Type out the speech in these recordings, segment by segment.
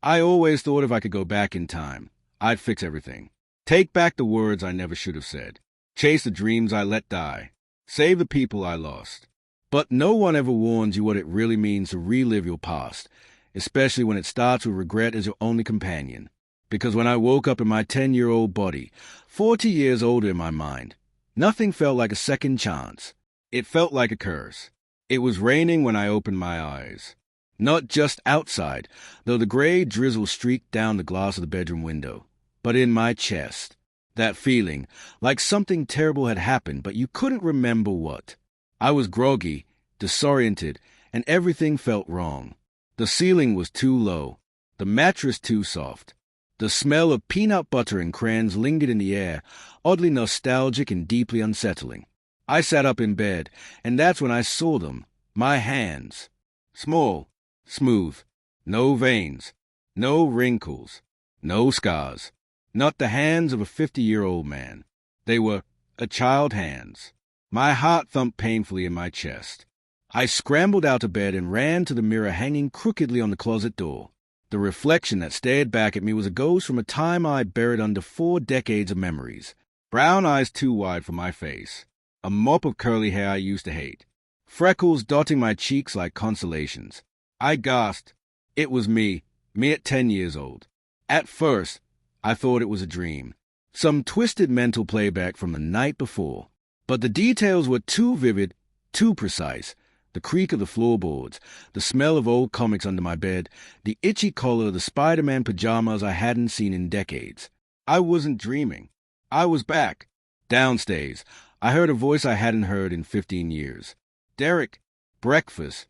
I always thought if I could go back in time, I'd fix everything. Take back the words I never should have said. Chase the dreams I let die. Save the people I lost. But no one ever warns you what it really means to relive your past, especially when it starts with regret as your only companion. Because when I woke up in my 10-year-old body, 40 years older in my mind, nothing felt like a second chance. It felt like a curse. It was raining when I opened my eyes. Not just outside, though the gray drizzle streaked down the glass of the bedroom window, but in my chest. That feeling, like something terrible had happened, but you couldn't remember what. I was groggy, disoriented, and everything felt wrong. The ceiling was too low, the mattress too soft. The smell of peanut butter and crayons lingered in the air, oddly nostalgic and deeply unsettling. I sat up in bed, and that's when I saw them, my hands. Small, smooth, no veins, no wrinkles, no scars. Not the hands of a 50-year-old man. They were child hands. My heart thumped painfully in my chest. I scrambled out of bed and ran to the mirror hanging crookedly on the closet door. The reflection that stared back at me was a ghost from a time I buried under 4 decades of memories. Brown eyes too wide for my face. A mop of curly hair I used to hate. Freckles dotting my cheeks like constellations. I gasped. It was me at 10 years old. At first, I thought it was a dream. Some twisted mental playback from the night before. But the details were too vivid, too precise. The creak of the floorboards, the smell of old comics under my bed, the itchy collar of the Spider-Man pajamas I hadn't seen in decades. I wasn't dreaming. I was back. Downstairs, I heard a voice I hadn't heard in 15 years. Derek, breakfast.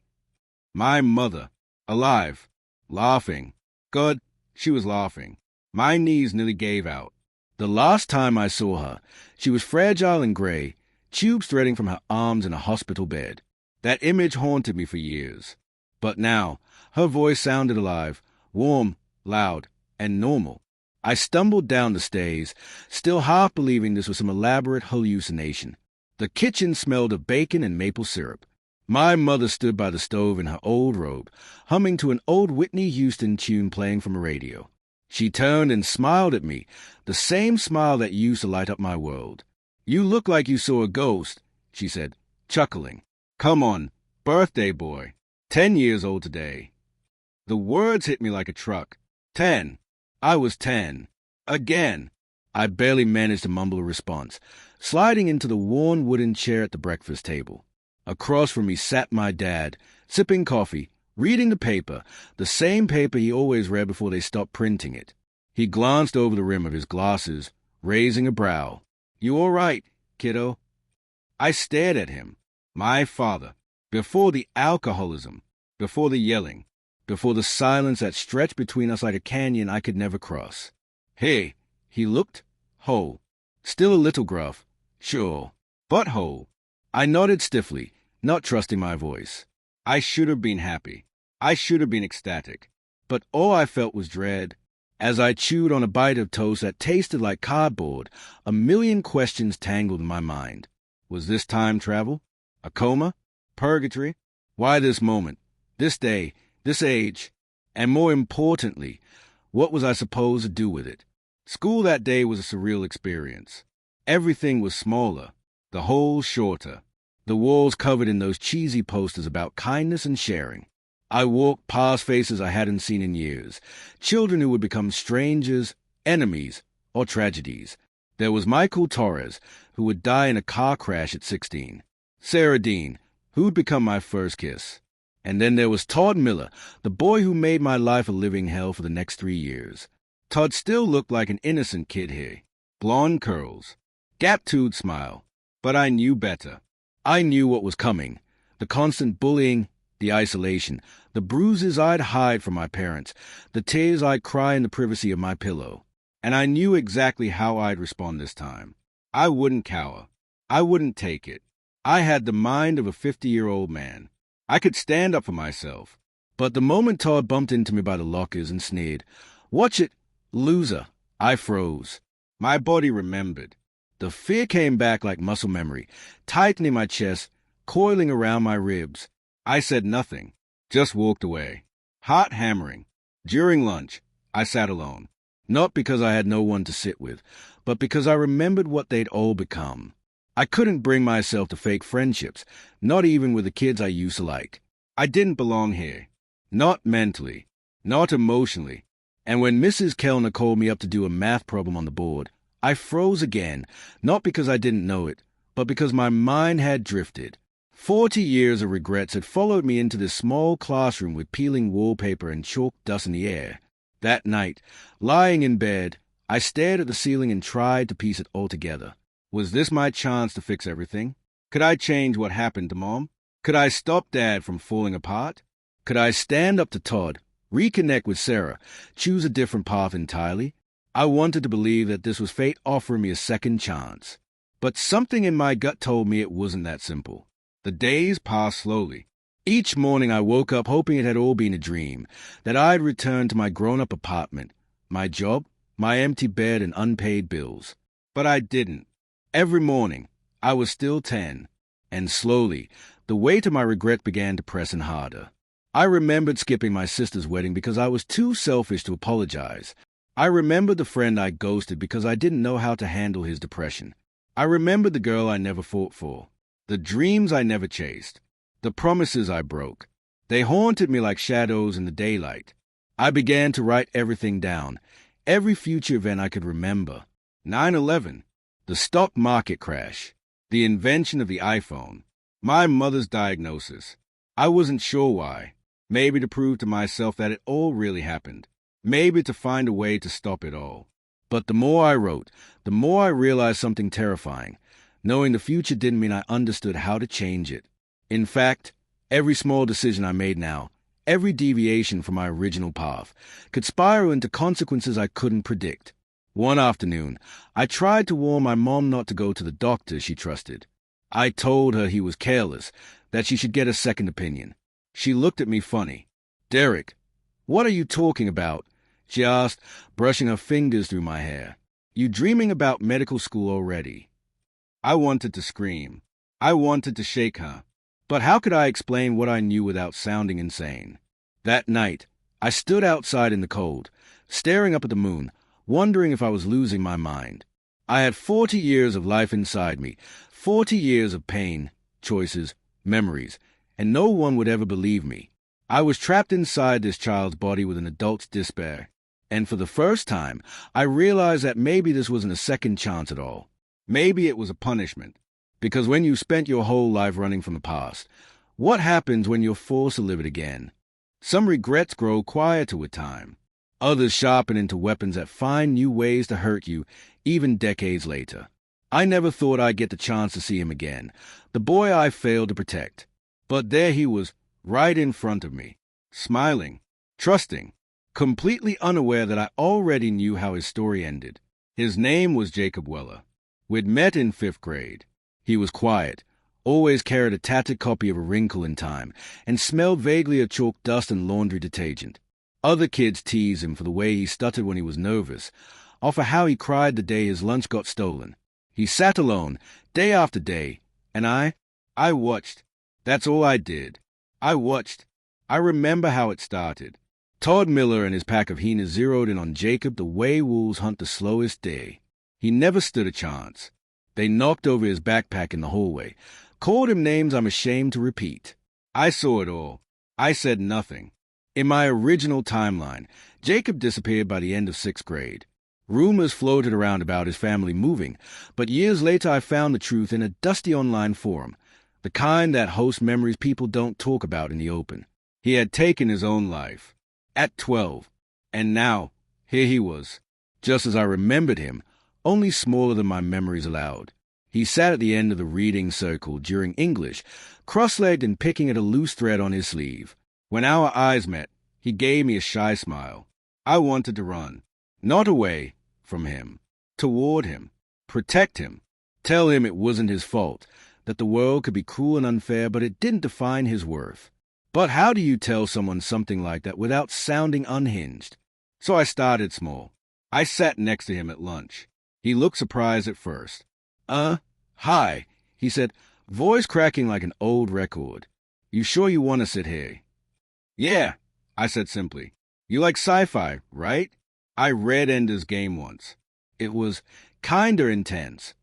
My mother, alive, laughing. God, she was laughing. My knees nearly gave out. The last time I saw her, she was fragile and gray, tubes threading from her arms in a hospital bed. That image haunted me for years. But now, her voice sounded alive, warm, loud, and normal. I stumbled down the stairs, still half believing this was some elaborate hallucination. The kitchen smelled of bacon and maple syrup. My mother stood by the stove in her old robe, humming to an old Whitney Houston tune playing from a radio. She turned and smiled at me, the same smile that used to light up my world. "You look like you saw a ghost," she said, chuckling. "Come on, birthday boy. 10 years old today." The words hit me like a truck. 10. I was 10. Again. I barely managed to mumble a response, sliding into the worn wooden chair at the breakfast table. Across from me sat my dad, sipping coffee, reading the paper, the same paper he always read before they stopped printing it. He glanced over the rim of his glasses, raising a brow. "You all right, kiddo?" I stared at him. My father. Before the alcoholism, before the yelling, before the silence that stretched between us like a canyon I could never cross. "Hey," he looked, whole. Still a little gruff, sure, but whole. I nodded stiffly, not trusting my voice. I should have been happy. I should have been ecstatic. But all I felt was dread. As I chewed on a bite of toast that tasted like cardboard, a million questions tangled in my mind. Was this time travel? A coma? Purgatory? Why this moment? This day? This age? And more importantly, what was I supposed to do with it? School that day was a surreal experience. Everything was smaller, the holes shorter, the walls covered in those cheesy posters about kindness and sharing. I walked past faces I hadn't seen in years, children who would become strangers, enemies, or tragedies. There was Michael Torres, who would die in a car crash at 16. Sarah Dean, who'd become my first kiss. And then there was Todd Miller, the boy who made my life a living hell for the next 3 years. Todd still looked like an innocent kid here. Blonde curls, gap-toothed smile. But I knew better. I knew what was coming. The constant bullying, the isolation, the bruises I'd hide from my parents, the tears I'd cry in the privacy of my pillow. And I knew exactly how I'd respond this time. I wouldn't cower. I wouldn't take it. I had the mind of a 50-year-old man. I could stand up for myself. But the moment Todd bumped into me by the lockers and sneered, "Watch it, loser," I froze. My body remembered. The fear came back like muscle memory, tightening my chest, coiling around my ribs. I said nothing, just walked away. Heart hammering. During lunch, I sat alone. Not because I had no one to sit with, but because I remembered what they'd all become. I couldn't bring myself to fake friendships, not even with the kids I used to like. I didn't belong here. Not mentally. Not emotionally. And when Mrs. Kellner called me up to do a math problem on the board, I froze again, not because I didn't know it, but because my mind had drifted. 40 years of regrets had followed me into this small classroom with peeling wallpaper and chalk dust in the air. That night, lying in bed, I stared at the ceiling and tried to piece it all together. Was this my chance to fix everything? Could I change what happened to Mom? Could I stop Dad from falling apart? Could I stand up to Todd, reconnect with Sarah, choose a different path entirely? I wanted to believe that this was fate offering me a second chance. But something in my gut told me it wasn't that simple. The days passed slowly. Each morning I woke up hoping it had all been a dream, that I'd returned to my grown-up apartment, my job, my empty bed and unpaid bills. But I didn't. Every morning, I was still 10, and slowly, the weight of my regret began to press in harder. I remembered skipping my sister's wedding because I was too selfish to apologize. I remembered the friend I ghosted because I didn't know how to handle his depression. I remembered the girl I never fought for, the dreams I never chased, the promises I broke. They haunted me like shadows in the daylight. I began to write everything down, every future event I could remember. 9/11. The stock market crash, the invention of the iPhone, my mother's diagnosis. I wasn't sure why. Maybe to prove to myself that it all really happened. Maybe to find a way to stop it all. But the more I wrote, the more I realized something terrifying. Knowing the future didn't mean I understood how to change it. In fact, every small decision I made now, every deviation from my original path, could spiral into consequences I couldn't predict. One afternoon, I tried to warn my mom not to go to the doctor she trusted. I told her he was careless, that she should get a second opinion. She looked at me funny. "Derek, what are you talking about?" she asked, brushing her fingers through my hair. "You dreaming about medical school already?" I wanted to scream. I wanted to shake her. But how could I explain what I knew without sounding insane? That night, I stood outside in the cold, staring up at the moon, wondering if I was losing my mind. I had 40 years of life inside me, 40 years of pain, choices, memories, and no one would ever believe me. I was trapped inside this child's body with an adult's despair. And for the first time, I realized that maybe this wasn't a second chance at all. Maybe it was a punishment. Because when you spent your whole life running from the past, what happens when you're forced to live it again? Some regrets grow quieter with time. Others sharpen into weapons that find new ways to hurt you, even decades later. I never thought I'd get the chance to see him again, the boy I failed to protect. But there he was, right in front of me, smiling, trusting, completely unaware that I already knew how his story ended. His name was Jacob Weller. We'd met in 5th grade. He was quiet, always carried a tattered copy of A Wrinkle in Time, and smelled vaguely of chalk dust and laundry detergent. Other kids teased him for the way he stuttered when he was nervous, or for how he cried the day his lunch got stolen. He sat alone, day after day, and I watched. That's all I did. I watched. I remember how it started. Todd Miller and his pack of hyenas zeroed in on Jacob the way wolves hunt the slowest deer. He never stood a chance. They knocked over his backpack in the hallway, called him names I'm ashamed to repeat. I saw it all. I said nothing. In my original timeline, Jacob disappeared by the end of 6th grade. Rumors floated around about his family moving, but years later I found the truth in a dusty online forum, the kind that hosts memories people don't talk about in the open. He had taken his own life. At 12. And now, here he was, just as I remembered him, only smaller than my memories allowed. He sat at the end of the reading circle during English, cross-legged and picking at a loose thread on his sleeve. When our eyes met, he gave me a shy smile. I wanted to run. Not away from him. Toward him. Protect him. Tell him it wasn't his fault, that the world could be cruel and unfair, but it didn't define his worth. But how do you tell someone something like that without sounding unhinged? So I started small. I sat next to him at lunch. He looked surprised at first. Hi, he said, voice cracking like an old record. You sure you want to sit here? Yeah, I said simply. You like sci-fi, right? I read Ender's Game once. It was kinda intense.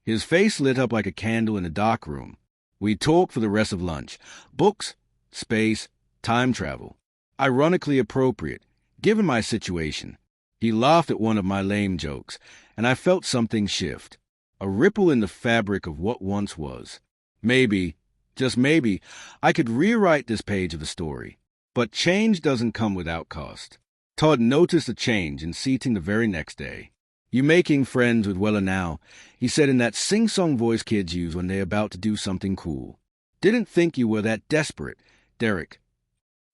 His face lit up like a candle in a dark room. We talked for the rest of lunch. Books, space, time travel. Ironically appropriate, given my situation. He laughed at one of my lame jokes, and I felt something shift. A ripple in the fabric of what once was. Maybe, just maybe, I could rewrite this page of the story. But change doesn't come without cost. Todd noticed a change in seating the very next day. You making friends with Weller now, he said in that sing-song voice kids use when they're about to do something cool. Didn't think you were that desperate, Derek.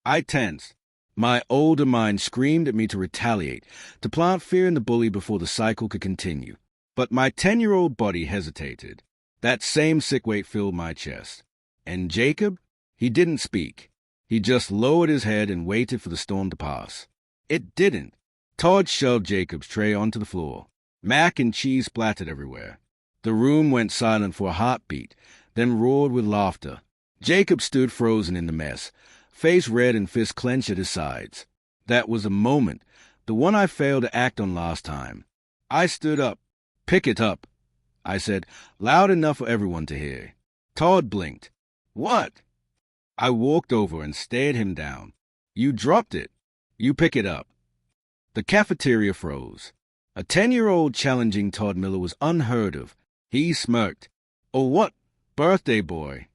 I tensed. My older mind screamed at me to retaliate, to plant fear in the bully before the cycle could continue. But my 10-year-old body hesitated. That same sick weight filled my chest. And Jacob? He didn't speak. He just lowered his head and waited for the storm to pass. It didn't. Todd shoved Jacob's tray onto the floor. Mac and cheese splattered everywhere. The room went silent for a heartbeat, then roared with laughter. Jacob stood frozen in the mess, face red and fist clenched at his sides. That was the moment, the one I failed to act on last time. I stood up. "Pick it up," I said, loud enough for everyone to hear. Todd blinked. "What?" I walked over and stared him down. "You dropped it. You pick it up." The cafeteria froze. A 10-year-old challenging Todd Miller was unheard of. He smirked. "Oh, what? Birthday boy."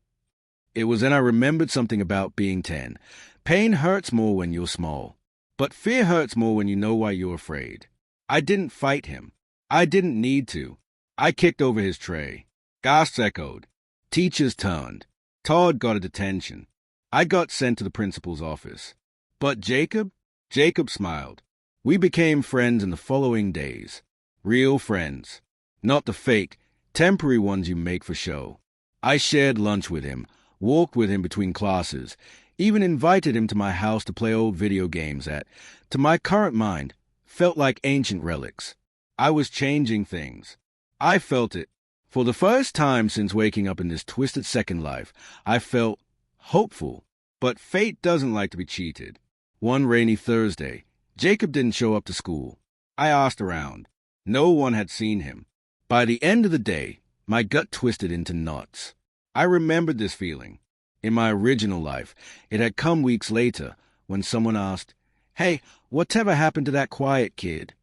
It was then I remembered something about being 10. Pain hurts more when you're small. But fear hurts more when you know why you're afraid. I didn't fight him. I didn't need to. I kicked over his tray. Gasps echoed. Teachers turned. Todd got a detention. I got sent to the principal's office. But Jacob? Jacob smiled. We became friends in the following days. Real friends. Not the fake, temporary ones you make for show. I shared lunch with him, walked with him between classes, even invited him to my house to play old video games that, to my current mind, felt like ancient relics. I was changing things. I felt it. For the first time since waking up in this twisted second life, I felt hopeful. But fate doesn't like to be cheated. One rainy Thursday, Jacob didn't show up to school. I asked around. No one had seen him. By the end of the day, my gut twisted into knots. I remembered this feeling. In my original life, it had come weeks later when someone asked, "Hey, whatever happened to that quiet kid?"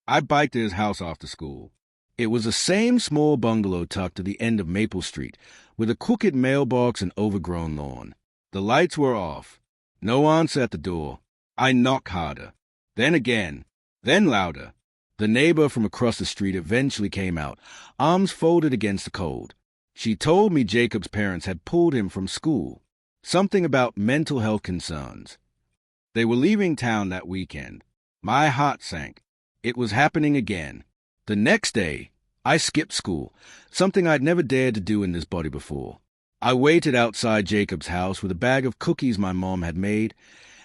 I biked to his house after school. It was the same small bungalow tucked to the end of Maple Street, with a crooked mailbox and overgrown lawn. The lights were off. No answer at the door. I knocked harder. Then again. Then louder. The neighbor from across the street eventually came out, arms folded against the cold. She told me Jacob's parents had pulled him from school. Something about mental health concerns. They were leaving town that weekend. My heart sank. It was happening again. The next day, I skipped school, something I'd never dared to do in this body before. I waited outside Jacob's house with a bag of cookies my mom had made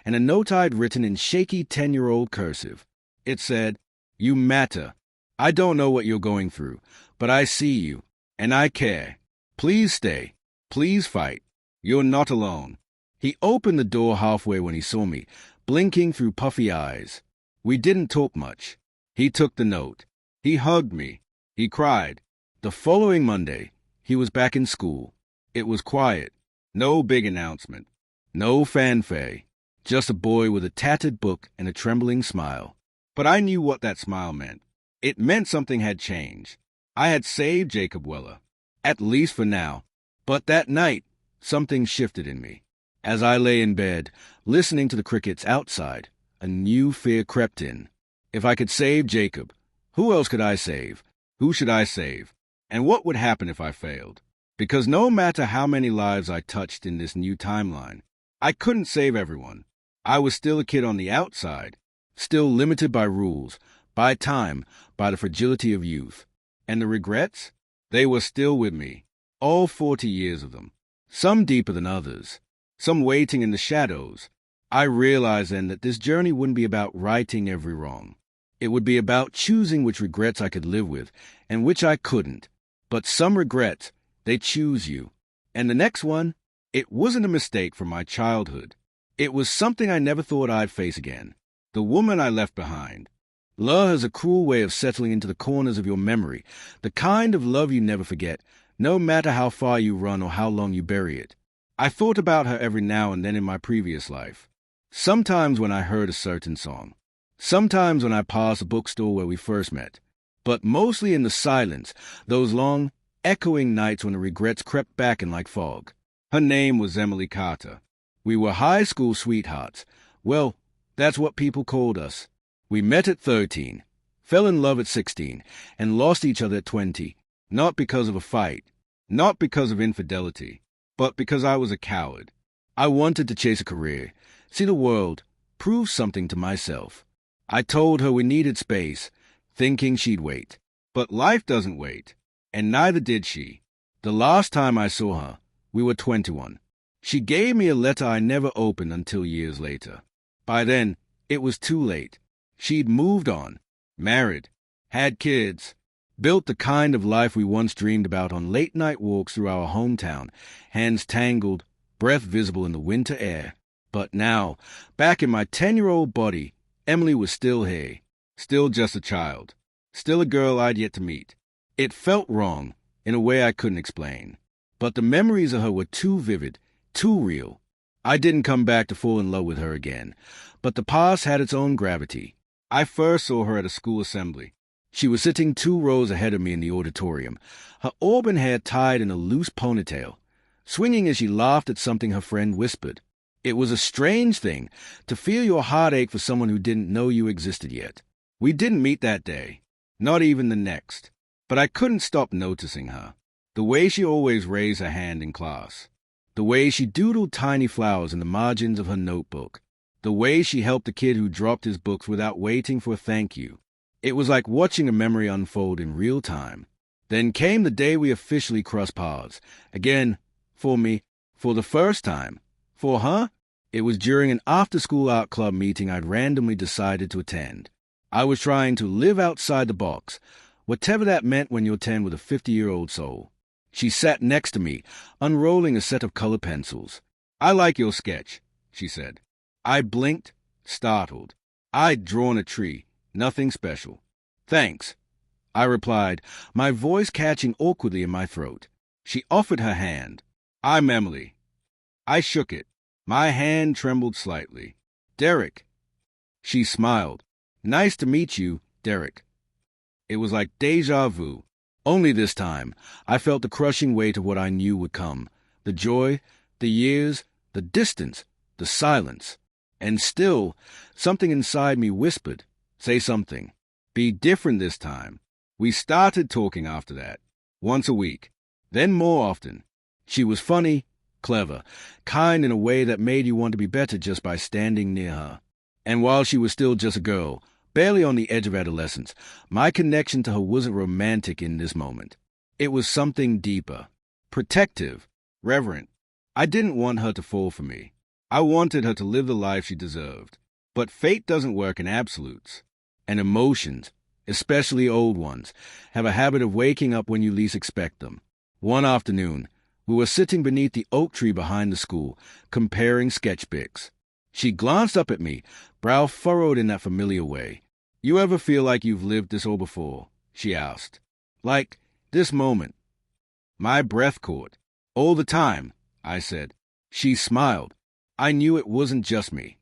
and a note I'd written in shaky 10-year-old cursive. It said, "You matter. I don't know what you're going through, but I see you, and I care. Please stay. Please fight. You're not alone." He opened the door halfway when he saw me, blinking through puffy eyes. We didn't talk much. He took the note. He hugged me. He cried. The following Monday, he was back in school. It was quiet. No big announcement. No fanfare. Just a boy with a tattered book and a trembling smile. But I knew what that smile meant. It meant something had changed. I had saved Jacob Weller. At least for now. But that night, something shifted in me. As I lay in bed, listening to the crickets outside, a new fear crept in. If I could save Jacob, who else could I save? Who should I save? And what would happen if I failed? Because no matter how many lives I touched in this new timeline, I couldn't save everyone. I was still a kid on the outside, still limited by rules, by time, by the fragility of youth. And the regrets? They were still with me, all 40 years of them, some deeper than others, some waiting in the shadows. I realized then that this journey wouldn't be about righting every wrong. It would be about choosing which regrets I could live with and which I couldn't. But some regrets, they choose you. And the next one, it wasn't a mistake from my childhood. It was something I never thought I'd face again. The woman I left behind. Love has a cruel way of settling into the corners of your memory, the kind of love you never forget, no matter how far you run or how long you bury it. I thought about her every now and then in my previous life. Sometimes when I heard a certain song. Sometimes when I passed a bookstore where we first met. But mostly in the silence, those long, echoing nights when the regrets crept back in like fog. Her name was Emily Carter. We were high school sweethearts. Well, that's what people called us. We met at 13, fell in love at 16, and lost each other at 20, not because of a fight, not because of infidelity, but because I was a coward. I wanted to chase a career, see the world, prove something to myself. I told her we needed space, thinking she'd wait. But life doesn't wait, and neither did she. The last time I saw her, we were 21. She gave me a letter I never opened until years later. By then, it was too late. She'd moved on, married, had kids, built the kind of life we once dreamed about on late-night walks through our hometown, hands tangled, breath visible in the winter air. But now, back in my 10-year-old body, Emily was still here, still just a child, still a girl I'd yet to meet. It felt wrong, in a way I couldn't explain. But the memories of her were too vivid, too real. I didn't come back to fall in love with her again, but the past had its own gravity. I first saw her at a school assembly. She was sitting 2 rows ahead of me in the auditorium, her auburn hair tied in a loose ponytail, swinging as she laughed at something her friend whispered. It was a strange thing to feel your heart ache for someone who didn't know you existed yet. We didn't meet that day, not even the next, but I couldn't stop noticing her. The way she always raised her hand in class, the way she doodled tiny flowers in the margins of her notebook, the way she helped a kid who dropped his books without waiting for a thank you. It was like watching a memory unfold in real time. Then came the day we officially crossed paths. Again, for me, for the first time. For her, it was during an after-school art club meeting I'd randomly decided to attend. I was trying to live outside the box, whatever that meant when you're 10 with a 50-year-old soul. She sat next to me, unrolling a set of colored pencils. "I like your sketch," she said. I blinked, startled. I'd drawn a tree, nothing special. "Thanks," I replied, my voice catching awkwardly in my throat. She offered her hand. "I'm Emily." I shook it. My hand trembled slightly. "Derek." She smiled. "Nice to meet you, Derek." It was like déjà vu. Only this time, I felt the crushing weight of what I knew would come. The joy, the years, the distance, the silence. And still, something inside me whispered, "Say something. Be different this time." We started talking after that, once a week, then more often. She was funny, clever, kind in a way that made you want to be better just by standing near her. And while she was still just a girl, barely on the edge of adolescence, my connection to her wasn't romantic in this moment. It was something deeper, protective, reverent. I didn't want her to fall for me. I wanted her to live the life she deserved. But fate doesn't work in absolutes. And emotions, especially old ones, have a habit of waking up when you least expect them. One afternoon, we were sitting beneath the oak tree behind the school, comparing sketch books. She glanced up at me, brow furrowed in that familiar way. "You ever feel like you've lived this all before?" she asked. "Like this moment?" My breath caught. "All the time," I said. She smiled. I knew it wasn't just me.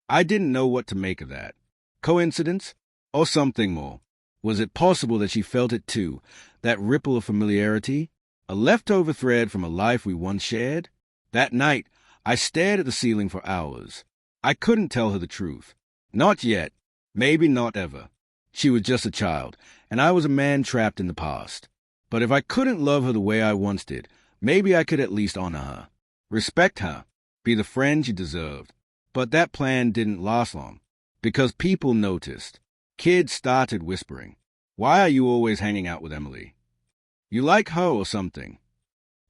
I didn't know what to make of that. Coincidence? Or something more? Was it possible that she felt it too, that ripple of familiarity? A leftover thread from a life we once shared? That night, I stared at the ceiling for hours. I couldn't tell her the truth. Not yet. Maybe not ever. She was just a child, and I was a man trapped in the past. But if I couldn't love her the way I once did, maybe I could at least honor her. Respect her. Be the friend she deserved. But that plan didn't last long, because people noticed. Kids started whispering, "Why are you always hanging out with Emily? You like her or something?"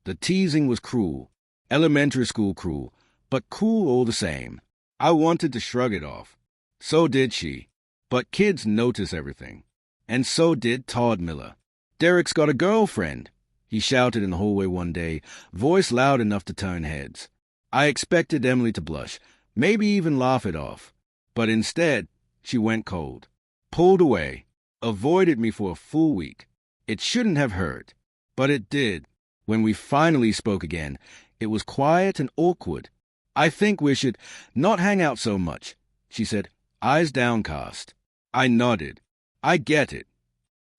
The teasing was cruel, elementary school cruel, but cruel all the same. I wanted to shrug it off. So did she. But kids notice everything. And so did Todd Miller. "Derek's got a girlfriend," he shouted in the hallway one day, voice loud enough to turn heads. I expected Emily to blush, maybe even laugh it off. But instead, she went cold, pulled away, avoided me for a full week. It shouldn't have hurt, but it did. When we finally spoke again, it was quiet and awkward. "I think we should not hang out so much," she said, eyes downcast. I nodded. I get it.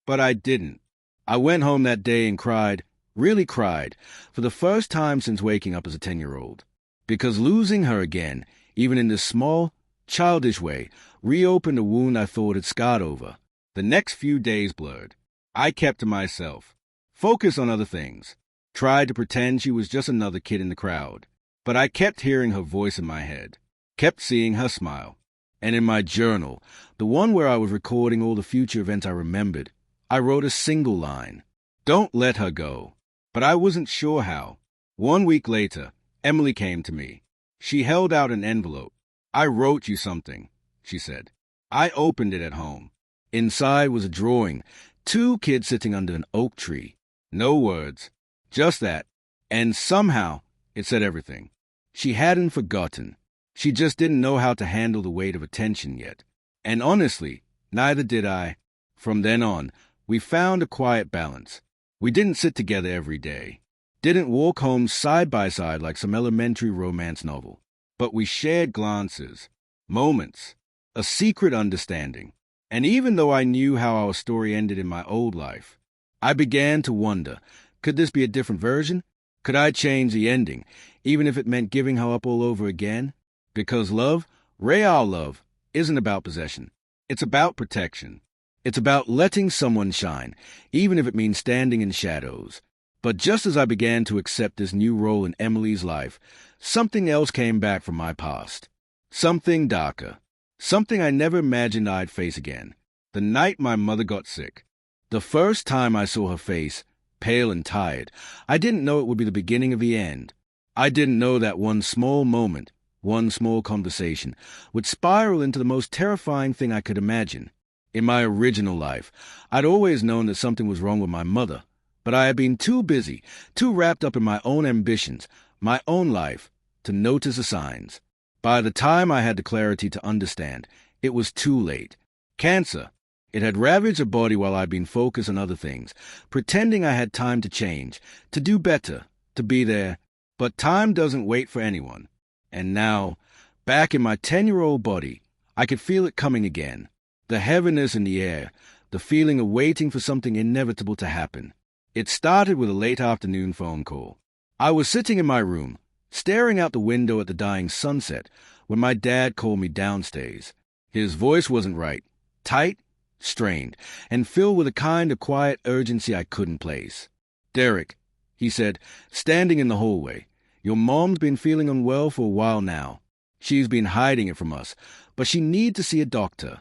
But I didn't. I went home that day and cried, really cried, for the first time since waking up as a 10-year-old. Because losing her again, even in this small, childish way, reopened a wound I thought had scarred over. The next few days blurred. I kept to myself, focused on other things, tried to pretend she was just another kid in the crowd. But I kept hearing her voice in my head, kept seeing her smile. And in my journal, the one where I was recording all the future events I remembered, I wrote a single line: "Don't let her go." But I wasn't sure how. 1 week later, Emily came to me. She held out an envelope. "I wrote you something," she said. I opened it at home. Inside was a drawing, 2 kids sitting under an oak tree. No words, just that. And somehow, it said everything. She hadn't forgotten. She just didn't know how to handle the weight of attention yet. And honestly, neither did I. From then on, we found a quiet balance. We didn't sit together every day, didn't walk home side by side like some elementary romance novel, but we shared glances, moments, a secret understanding. And even though I knew how our story ended in my old life, I began to wonder, could this be a different version? Could I change the ending, even if it meant giving her up all over again? Because love, real love, isn't about possession. It's about protection. It's about letting someone shine, even if it means standing in shadows. But just as I began to accept this new role in Emily's life, something else came back from my past. Something darker. Something I never imagined I'd face again. The night my mother got sick. The first time I saw her face, pale and tired, I didn't know it would be the beginning of the end. I didn't know that one small moment, one small conversation, would spiral into the most terrifying thing I could imagine. In my original life, I'd always known that something was wrong with my mother, but I had been too busy, too wrapped up in my own ambitions, my own life, to notice the signs. By the time I had the clarity to understand, it was too late. Cancer. It had ravaged her body while I'd been focused on other things, pretending I had time to change, to do better, to be there. But time doesn't wait for anyone. And now, back in my 10-year-old body, I could feel it coming again. The heaviness in the air, the feeling of waiting for something inevitable to happen. It started with a late afternoon phone call. I was sitting in my room, staring out the window at the dying sunset, when my dad called me downstairs. His voice wasn't right, tight, strained, and filled with a kind of quiet urgency I couldn't place. "Derek," he said, standing in the hallway, "your mom's been feeling unwell for a while now. She's been hiding it from us, but she needs to see a doctor."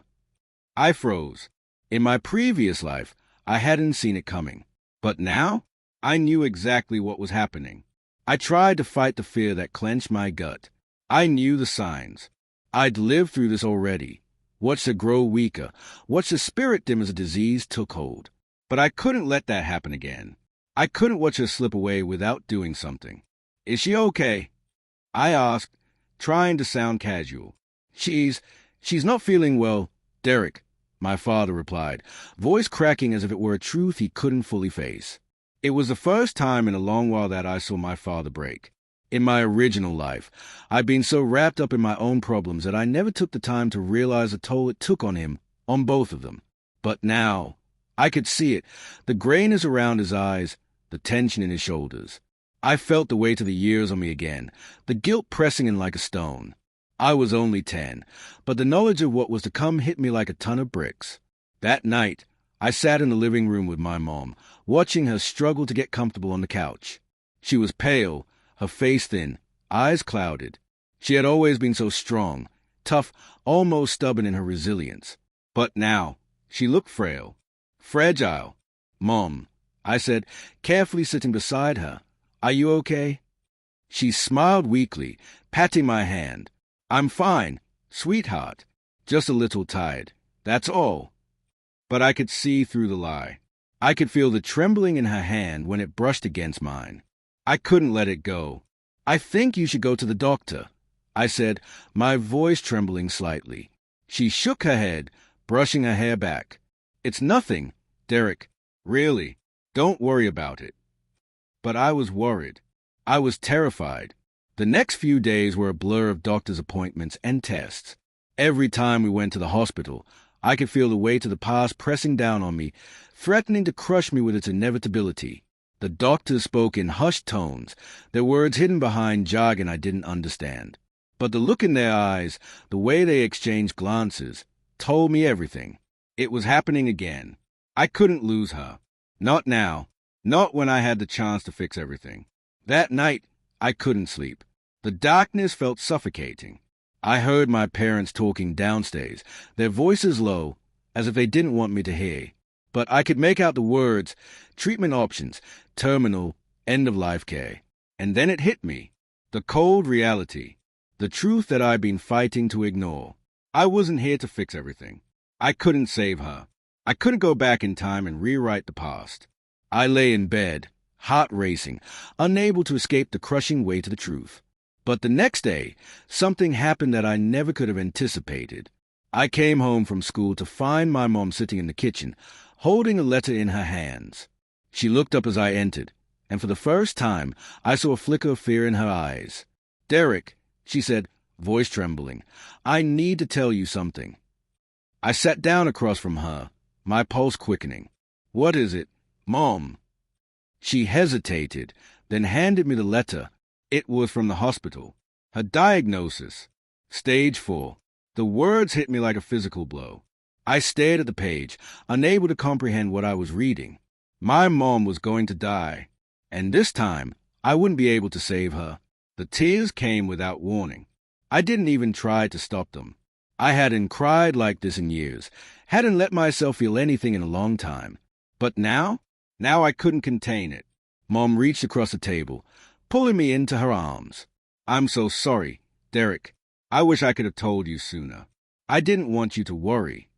I froze. In my previous life, I hadn't seen it coming. But now, I knew exactly what was happening. I tried to fight the fear that clenched my gut. I knew the signs. I'd lived through this already. Watched her grow weaker, watched her spirit dim as a disease took hold. But I couldn't let that happen again. I couldn't watch her slip away without doing something. "Is she okay?" I asked, trying to sound casual. She's not feeling well, Derek," my father replied, voice cracking as if it were a truth he couldn't fully face. It was the first time in a long while that I saw my father break. In my original life, I'd been so wrapped up in my own problems that I never took the time to realize the toll it took on him, on both of them. But now, I could see it, the grayness around his eyes, the tension in his shoulders. I felt the weight of the years on me again, the guilt pressing in like a stone. I was only 10, but the knowledge of what was to come hit me like a ton of bricks. That night, I sat in the living room with my mom, watching her struggle to get comfortable on the couch. She was pale, her face thin, eyes clouded. She had always been so strong, tough, almost stubborn in her resilience. But now, she looked frail, fragile. "Mom," I said, carefully sitting beside her, "are you okay?" She smiled weakly, patting my hand. "I'm fine, sweetheart. Just a little tired. That's all." But I could see through the lie. I could feel the trembling in her hand when it brushed against mine. I couldn't let it go. "I think you should go to the doctor," I said, my voice trembling slightly. She shook her head, brushing her hair back. It's nothing, Derek. Really. Don't worry about it. But I was worried. I was terrified. The next few days were a blur of doctor's appointments and tests. Every time we went to the hospital, I could feel the weight of the past pressing down on me, threatening to crush me with its inevitability. The doctors spoke in hushed tones, their words hidden behind jargon I didn't understand. But the look in their eyes, the way they exchanged glances, told me everything. It was happening again. I couldn't lose her. Not now. Not when I had the chance to fix everything. That night, I couldn't sleep. The darkness felt suffocating. I heard my parents talking downstairs, their voices low, as if they didn't want me to hear. But I could make out the words, treatment options, terminal, end-of-life care. And then it hit me. The cold reality. The truth that I'd been fighting to ignore. I wasn't here to fix everything. I couldn't save her. I couldn't go back in time and rewrite the past. I lay in bed, heart racing, unable to escape the crushing weight of the truth. But the next day, something happened that I never could have anticipated. I came home from school to find my mom sitting in the kitchen, holding a letter in her hands. She looked up as I entered, and for the first time, I saw a flicker of fear in her eyes. "Derek," she said, voice trembling, "I need to tell you something." I sat down across from her, my pulse quickening. "What is it, Mom?" She hesitated, then handed me the letter. It was from the hospital. Her diagnosis, stage 4. The words hit me like a physical blow. I stared at the page, unable to comprehend what I was reading. My mom was going to die, and this time I wouldn't be able to save her. The tears came without warning. I didn't even try to stop them. I hadn't cried like this in years, hadn't let myself feel anything in a long time. But now I couldn't contain it. Mom reached across the table, pulling me into her arms. "I'm so sorry, Derek. I wish I could have told you sooner. I didn't want you to worry."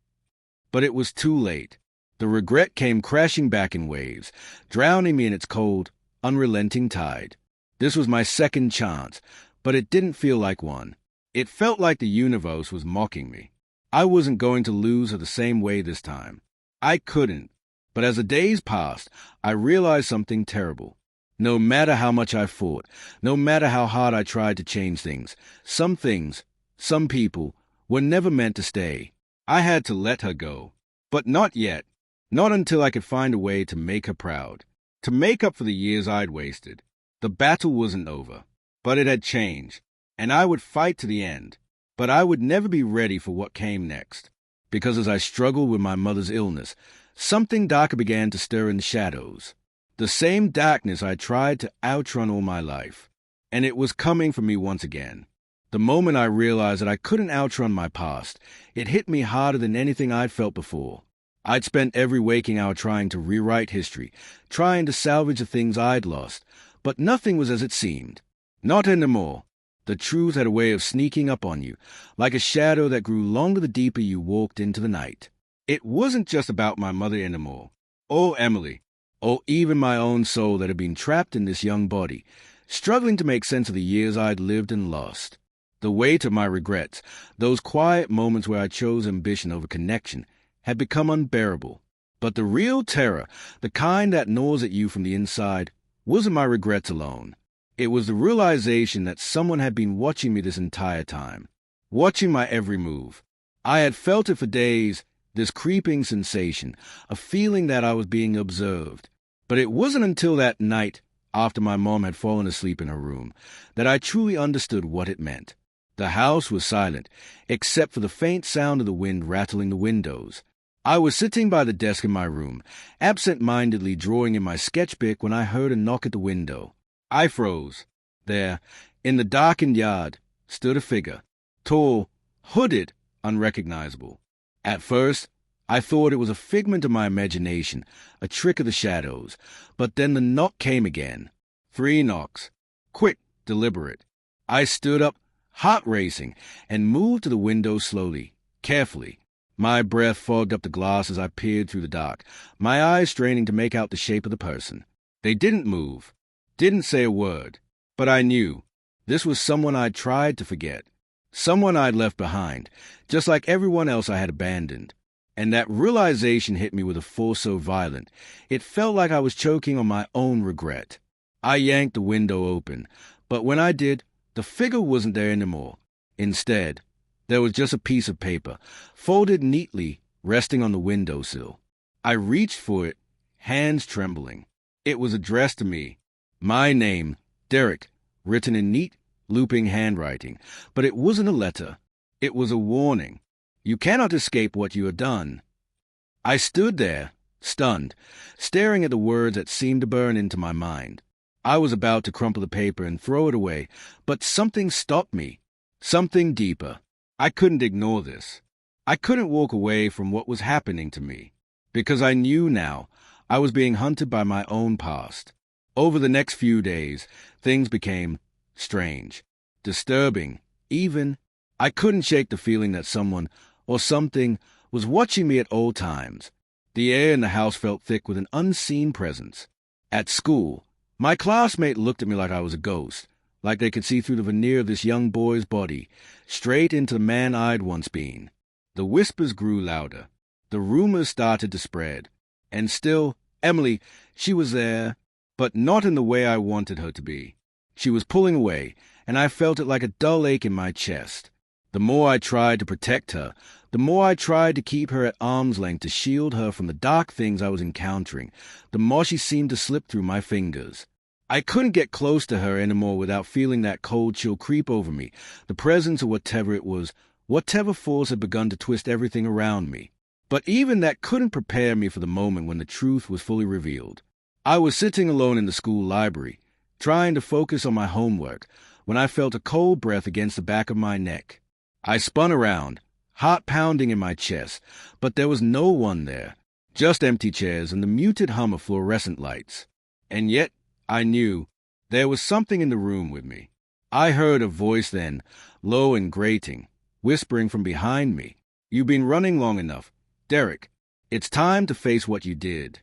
But it was too late. The regret came crashing back in waves, drowning me in its cold, unrelenting tide. This was my second chance, but it didn't feel like one. It felt like the universe was mocking me. I wasn't going to lose her the same way this time. I couldn't. But as the days passed, I realized something terrible. No matter how much I fought, no matter how hard I tried to change things, some people, were never meant to stay. I had to let her go. But not yet. Not until I could find a way to make her proud. To make up for the years I'd wasted. The battle wasn't over. But it had changed. And I would fight to the end. But I would never be ready for what came next. Because as I struggled with my mother's illness, something darker began to stir in the shadows. The same darkness I tried to outrun all my life. And it was coming for me once again. The moment I realized that I couldn't outrun my past, it hit me harder than anything I'd felt before. I'd spent every waking hour trying to rewrite history, trying to salvage the things I'd lost, but nothing was as it seemed. Not anymore. The truth had a way of sneaking up on you, like a shadow that grew longer the deeper you walked into the night. It wasn't just about my mother anymore, or Emily, or even my own soul that had been trapped in this young body, struggling to make sense of the years I'd lived and lost. The weight of my regrets, those quiet moments where I chose ambition over connection, had become unbearable. But the real terror, the kind that gnaws at you from the inside, wasn't my regrets alone. It was the realization that someone had been watching me this entire time, watching my every move. I had felt it for days, this creeping sensation, a feeling that I was being observed. But it wasn't until that night, after my mom had fallen asleep in her room, that I truly understood what it meant. The house was silent, except for the faint sound of the wind rattling the windows. I was sitting by the desk in my room, absent-mindedly drawing in my sketchbook when I heard a knock at the window. I froze. There, in the darkened yard, stood a figure, tall, hooded, unrecognizable. At first, I thought it was a figment of my imagination, a trick of the shadows, but then the knock came again. 3 knocks. Quick, deliberate. I stood up, heart racing, and moved to the window slowly, carefully. My breath fogged up the glass as I peered through the dark, my eyes straining to make out the shape of the person. They didn't move, didn't say a word, but I knew. This was someone I'd tried to forget, someone I'd left behind, just like everyone else I had abandoned. And that realization hit me with a force so violent, it felt like I was choking on my own regret. I yanked the window open, but when I did, the figure wasn't there anymore. Instead, there was just a piece of paper, folded neatly, resting on the windowsill. I reached for it, hands trembling. It was addressed to me. My name, Derek, written in neat, looping handwriting. But it wasn't a letter. It was a warning. You cannot escape what you have done. I stood there, stunned, staring at the words that seemed to burn into my mind. I was about to crumple the paper and throw it away, but something stopped me. Something deeper. I couldn't ignore this. I couldn't walk away from what was happening to me, because I knew now I was being hunted by my own past. Over the next few days, things became strange, disturbing, even. I couldn't shake the feeling that someone or something was watching me at all times. The air in the house felt thick with an unseen presence. At school, my classmate looked at me like I was a ghost, like they could see through the veneer of this young boy's body, straight into the man I'd once been. The whispers grew louder. The rumors started to spread. And still, Emily, she was there, but not in the way I wanted her to be. She was pulling away, and I felt it like a dull ache in my chest. The more I tried to protect her, the more I tried to keep her at arm's length to shield her from the dark things I was encountering, the more she seemed to slip through my fingers. I couldn't get close to her anymore without feeling that cold chill creep over me, the presence of whatever it was, whatever force had begun to twist everything around me. But even that couldn't prepare me for the moment when the truth was fully revealed. I was sitting alone in the school library, trying to focus on my homework, when I felt a cold breath against the back of my neck. I spun around, heart pounding in my chest, but there was no one there, just empty chairs and the muted hum of fluorescent lights. And yet, I knew there was something in the room with me. I heard a voice then, low and grating, whispering from behind me, "You've been running long enough. Derek, it's time to face what you did."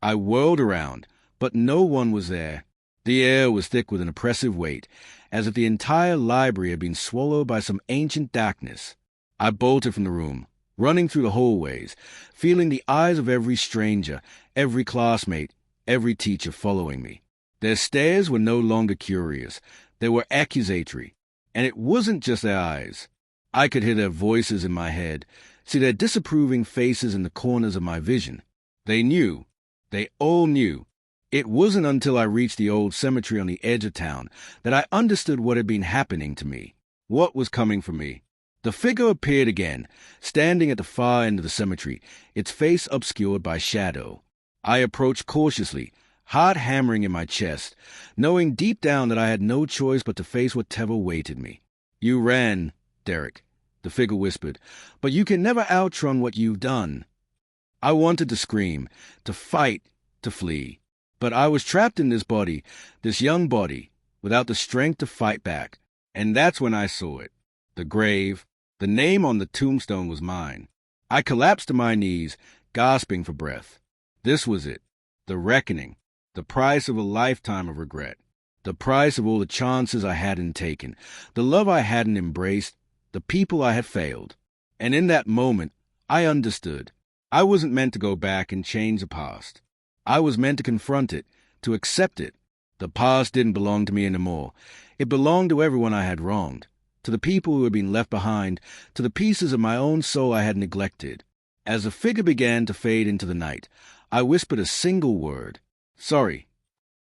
I whirled around, but no one was there. The air was thick with an oppressive weight, as if the entire library had been swallowed by some ancient darkness. I bolted from the room, running through the hallways, feeling the eyes of every stranger, every classmate, every teacher following me. Their stares were no longer curious. They were accusatory. And it wasn't just their eyes. I could hear their voices in my head, see their disapproving faces in the corners of my vision. They knew. They all knew. It wasn't until I reached the old cemetery on the edge of town that I understood what had been happening to me, what was coming for me. The figure appeared again, standing at the far end of the cemetery, its face obscured by shadow. I approached cautiously, heart hammering in my chest, knowing deep down that I had no choice but to face whatever waited me. "You ran, Derek," the figure whispered, "but you can never outrun what you've done." I wanted to scream, to fight, to flee. But I was trapped in this body, this young body, without the strength to fight back. And that's when I saw it. The grave, the name on the tombstone was mine. I collapsed to my knees, gasping for breath. This was it. The reckoning. The price of a lifetime of regret. The price of all the chances I hadn't taken. The love I hadn't embraced. The people I had failed. And in that moment, I understood. I wasn't meant to go back and change the past. I was meant to confront it, to accept it. The past didn't belong to me anymore. It belonged to everyone I had wronged, to the people who had been left behind, to the pieces of my own soul I had neglected. As the figure began to fade into the night, I whispered a single word, "Sorry."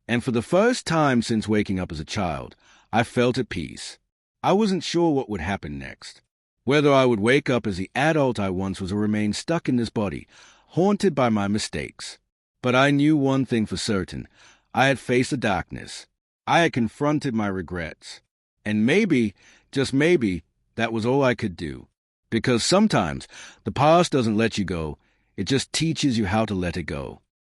And for the first time since waking up as a child, I felt at peace. I wasn't sure what would happen next. Whether I would wake up as the adult I once was or remain stuck in this body, haunted by my mistakes. But I knew one thing for certain. I had faced the darkness. I had confronted my regrets. And maybe, just maybe, that was all I could do. Because sometimes the past doesn't let you go. It just teaches you how to let it go.